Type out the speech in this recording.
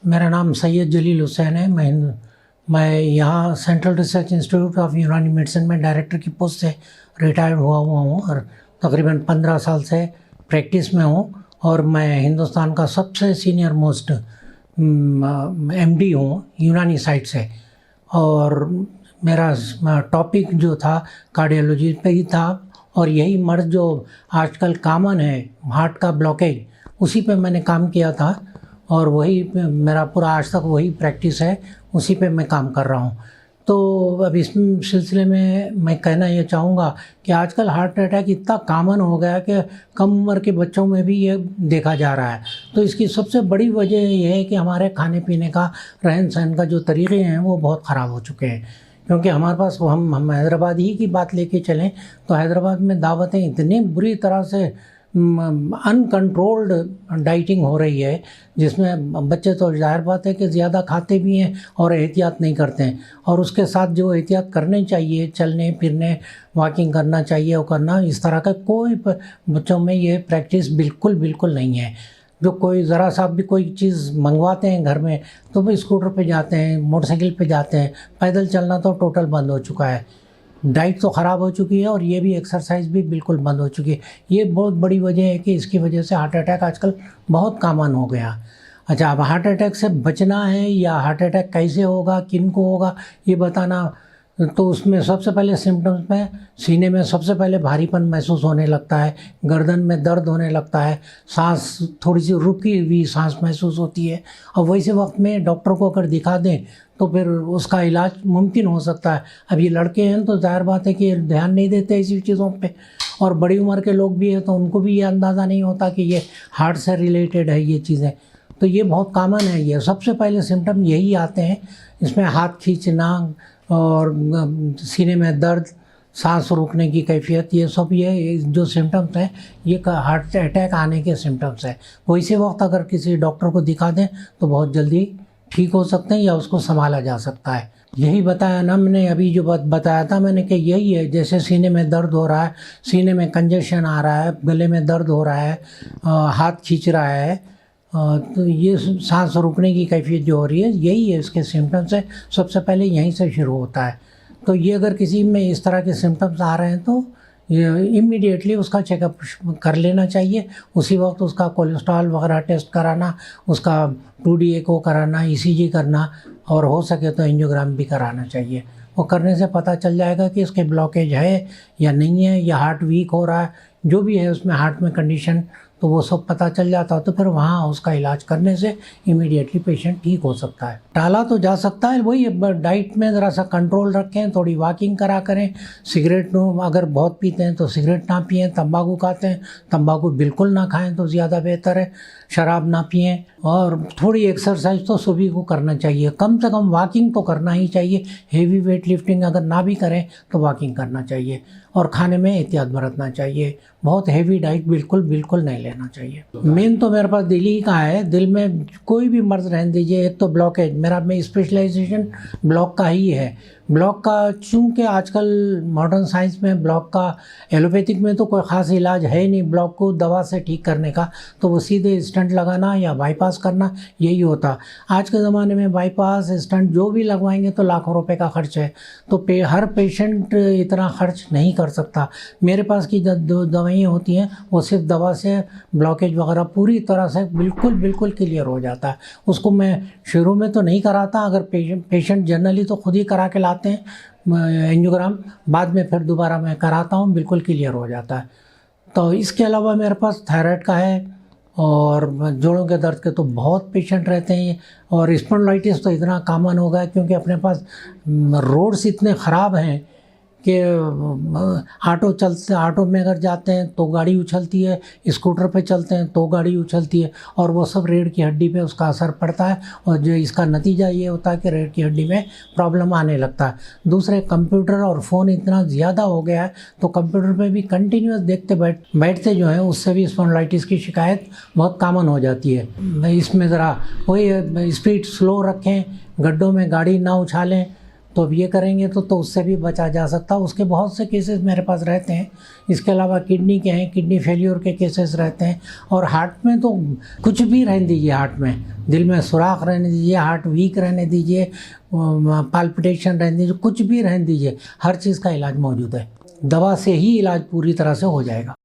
मेरा नाम सैयद जलील हुसैन है। मैं यहाँ सेंट्रल रिसर्च इंस्टीट्यूट ऑफ यूनानी मेडिसिन में डायरेक्टर की पोस्ट से रिटायर्ड हुआ हूँ और तकरीबन 15 साल से प्रैक्टिस में हूँ। और मैं हिंदुस्तान का सबसे सीनियर मोस्ट एमडी हूँ यूनानी साइड से। और मेरा टॉपिक जो था कार्डियोलॉजी पे ही था, और यही मर्ज जो आजकल कॉमन है, हार्ट का ब्लॉकेज, उसी पे मैंने काम किया था। और वही मेरा पूरा आज तक वही प्रैक्टिस है, उसी पे मैं काम कर रहा हूँ। तो अब इस सिलसिले में मैं कहना ये चाहूँगा कि आजकल हार्ट अटैक इतना कॉमन हो गया है कि कम उम्र के बच्चों में भी ये देखा जा रहा है। तो इसकी सबसे बड़ी वजह ये है कि हमारे खाने पीने का, रहन सहन का जो तरीक़े हैं वो बहुत ख़राब हो चुके हैं। क्योंकि हमारे पास हम हैदराबाद ही की बात लेके चलें तो हैदराबाद में दावतें इतनी बुरी तरह से अनकंट्रोल्ड डाइटिंग हो रही है, जिसमें बच्चे तो जाहिर बात है कि ज़्यादा खाते भी हैं और एहतियात नहीं करते हैं। और उसके साथ जो एहतियात करने चाहिए, चलने फिरने, वॉकिंग करना चाहिए, वो करना, इस तरह का कोई बच्चों में ये प्रैक्टिस बिल्कुल नहीं है। जो कोई ज़रा सा भी कोई चीज़ मंगवाते हैं घर में तो वो स्कूटर पे जाते हैं, मोटरसाइकिल पे जाते हैं, पैदल चलना तो टोटल बंद हो चुका है। डाइट तो ख़राब हो चुकी है और ये भी एक्सरसाइज भी बिल्कुल बंद हो चुकी है। ये बहुत बड़ी वजह है कि इसकी वजह से हार्ट अटैक आजकल बहुत कॉमन हो गया। अच्छा, अब हार्ट अटैक से बचना है या हार्ट अटैक कैसे होगा, किन को होगा, ये बताना, तो उसमें सबसे पहले सिम्टम्स में सीने में सबसे पहले भारीपन महसूस होने लगता है, गर्दन में दर्द होने लगता है, सांस थोड़ी सी रुकी हुई सांस महसूस होती है। और वैसे वक्त में डॉक्टर को अगर दिखा दें तो फिर उसका इलाज मुमकिन हो सकता है। अब ये लड़के हैं तो जाहिर बात है कि ध्यान नहीं देते इसी चीज़ों पे, और बड़ी उम्र के लोग भी हैं तो उनको भी ये अंदाज़ा नहीं होता कि ये हार्ट से रिलेटेड है ये चीज़ें। तो ये बहुत कॉमन है। ये सबसे पहले सिम्टम यही आते हैं। इसमें हाथ खींचना और सीने में दर्द, सांस रोकने की कैफियत, ये सब ये जो सिम्टम्स हैं ये हार्ट अटैक आने के सिम्टम्स हैं। वैसे वक्त अगर किसी डॉक्टर को दिखा दें तो बहुत जल्दी ठीक हो सकते हैं या उसको संभाला जा सकता है। यही बताया ना मैंने, अभी जो बताया था मैंने कि यही है। जैसे सीने में दर्द हो रहा है, सीने में कंजेशन आ रहा है, गले में दर्द हो रहा है, हाथ खींच रहा है, तो ये सांस रोकने की कैफियत जो हो रही है, यही है इसके सिम्टम्स है। सबसे पहले यहीं से शुरू होता है। तो ये अगर किसी में इस तरह के सिम्टम्स आ रहे हैं तो इमीडिएटली उसका चेकअप कर लेना चाहिए। उसी वक्त उसका कोलेस्ट्रॉल वगैरह टेस्ट कराना, उसका 2D एको कराना, ECG करना, और हो सके तो एंजियोग्राम भी कराना चाहिए। वो करने से पता चल जाएगा कि इसके ब्लॉकेज है या नहीं है, या हार्ट वीक हो रहा है, जो भी है उसमें हार्ट में कंडीशन, तो वो सब पता चल जाता है। तो फिर वहाँ उसका इलाज करने से इमीडिएटली पेशेंट ठीक हो सकता है। टाला तो जा सकता है, वही डाइट में ज़रा सा कंट्रोल रखें, थोड़ी वॉकिंग करा करें, सिगरेट अगर बहुत पीते हैं तो सिगरेट ना पिएं, तंबाकू खाते हैं तंबाकू बिल्कुल ना खाएं तो ज़्यादा बेहतर है, शराब ना पिएं, और थोड़ी एक्सरसाइज तो सभी को करना चाहिए। कम से कम वॉकिंग तो करना ही चाहिए। हेवी वेट लिफ्टिंग अगर ना भी करें तो वॉकिंग करना चाहिए, और खाने में एहतियात बरतना चाहिए। बहुत हेवी डाइट बिल्कुल नहीं लेना चाहिए। मेन तो मेरे पास दिल ही का है। दिल में कोई भी मर्ज रहने दीजिए, एक तो ब्लॉकेज, में स्पेशलाइजेशन ब्लॉक का ही है। ब्लॉक का, चूँकि आजकल मॉडर्न साइंस में ब्लॉक का, एलोपैथिक में तो कोई ख़ास इलाज है नहीं ब्लॉक को दवा से ठीक करने का, तो वो सीधे स्टंट लगाना या बाईपास करना, यही होता। आज के ज़माने में बाईपास, स्टंट जो भी लगवाएंगे तो लाखों रुपए का खर्च है। तो हर पेशेंट इतना खर्च नहीं कर सकता। मेरे पास की जो दवाइयाँ होती हैं वो सिर्फ दवा से ब्लॉकेज वगैरह पूरी तरह से बिल्कुल क्लियर हो जाता है। उसको मैं शुरू में तो नहीं कराता, अगर पेशेंट जनरली तो खुद ही करा के लाते हैं एंजियोग्राम, बाद में फिर दोबारा मैं कराता हूँ, बिल्कुल क्लियर हो जाता है। तो इसके अलावा मेरे पास थायराइड का है, और जोड़ों के दर्द के तो बहुत पेशेंट रहते हैं। और स्पॉन्डिलाइटिस तो इतना कॉमन हो गया क्योंकि अपने पास रोड्स इतने ख़राब हैं कि ऑटो में अगर जाते हैं तो गाड़ी उछलती है, स्कूटर पे चलते हैं तो गाड़ी उछलती है, और वो सब रीढ़ की हड्डी पे उसका असर पड़ता है। और जो इसका नतीजा ये होता है कि रीढ़ की हड्डी में प्रॉब्लम आने लगता है। दूसरे, कंप्यूटर और फ़ोन इतना ज़्यादा हो गया है तो कंप्यूटर पे भी कंटिन्यूस देखते बैठते जो है, उससे भी स्पॉन्डिलाइटिस की शिकायत बहुत कॉमन हो जाती है। इसमें ज़रा वही स्पीड स्लो रखें, गड्ढों में गाड़ी ना उछालें, तो अब ये करेंगे तो उससे भी बचा जा सकता है। उसके बहुत से केसेस मेरे पास रहते हैं। इसके अलावा किडनी के हैं, किडनी फेल्योर के केसेस रहते हैं। और हार्ट में तो कुछ भी रहने दीजिए, हार्ट में दिल में सुराख रहने दीजिए, हार्ट वीक रहने दीजिए, पाल्पिटेशन रहने दीजिए, कुछ भी रहने दीजिए, हर चीज़ का इलाज मौजूद है। दवा से ही इलाज पूरी तरह से हो जाएगा।